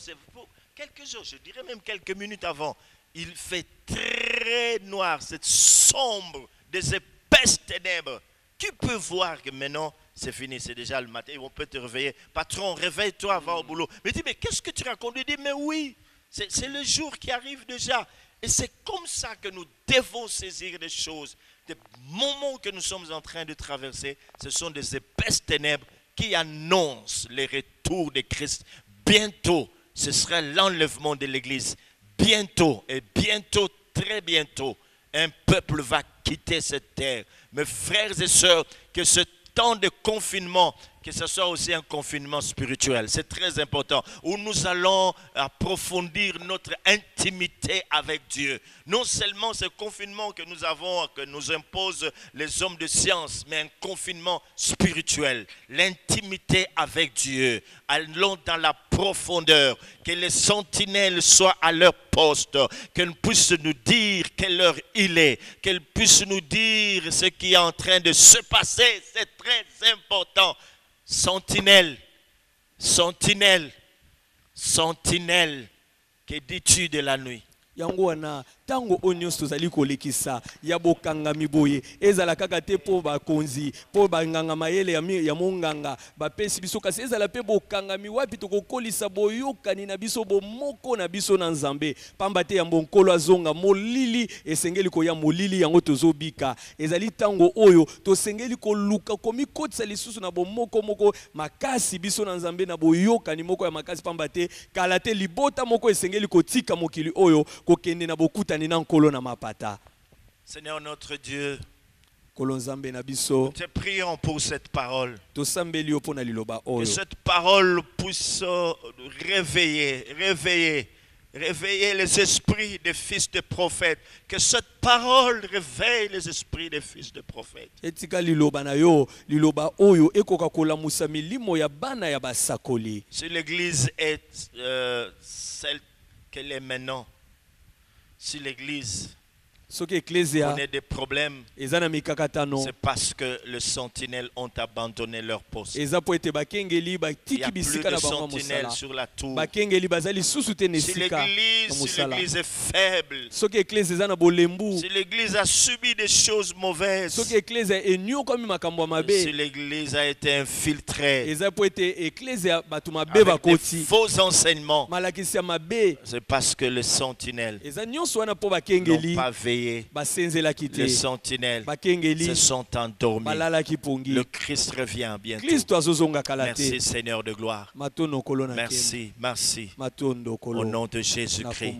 je dirais même quelques minutes avant, il fait très noir, c'est sombre, des épaisses ténèbres. Tu peux voir que maintenant, c'est fini, c'est déjà le matin, on peut te réveiller. Patron, réveille-toi avant au boulot. Mais dis, mais qu'est-ce que tu racontes? Il dit, mais oui, c'est le jour qui arrive déjà. Et c'est comme ça que nous devons saisir des choses. Des moments que nous sommes en train de traverser, ce sont des épaisses ténèbres qui annoncent le retour de Christ. Bientôt, ce sera l'enlèvement de l'Église. Bientôt, et bientôt, très bientôt, un peuple va quitter cette terre. Mes frères et sœurs, que ce temps de confinement, que ce soit aussi un confinement spirituel, c'est très important, où nous allons approfondir notre intimité avec Dieu. Non seulement ce confinement que nous avons, que nous imposent les hommes de science, mais un confinement spirituel, l'intimité avec Dieu. Allons dans la profondeur, que les sentinelles soient à leur poste, qu'elles puissent nous dire quelle heure il est, qu'elles puissent nous dire ce qui est en train de se passer. C'est très important. Sentinelle, sentinelle, sentinelle, que dis-tu de la nuit? Yango wana tango onyos tozali kolekisa ya bokangami boye ezala kaka te po bakonzi po banganga mayele ya monganga bapesi biso kasi ezala pe bokangami wapi tokokolisa boyokani na biso bomoko na biso na Nzambe pamba te ya nkolo azonga molili esengeli koya molili yango tozobika ezali tango oyo tosengeli koluka komikotisa lisusu na bomoko moko makasi biso na Nzambe na boyokani moko ya makasi pamba te kala te libota moko esengeli kotika mokili oyo kokende na bokutani na nkolo na mapata. Seigneur notre Dieu, nous te prions pour cette parole. Que cette parole puisse réveiller les esprits des fils de prophètes. Que cette parole réveille les esprits des fils de prophètes. Si l'église est celle qu'elle est maintenant, si l'église connaît des problèmes, c'est parce que les sentinelles ont abandonné leur poste. Il n'y a plus de sentinelles sur la tour. Si l'église est faible, si l'église a subi des choses mauvaises, si l'église a été infiltrée avec des faux enseignements, c'est parce que les sentinelles n'ont pas veillé. Les sentinelles se sont endormis. Le Christ revient bientôt. Merci Seigneur de gloire. Merci, merci. Au nom de Jésus-Christ.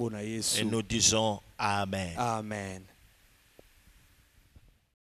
Et nous disons Amen. Amen.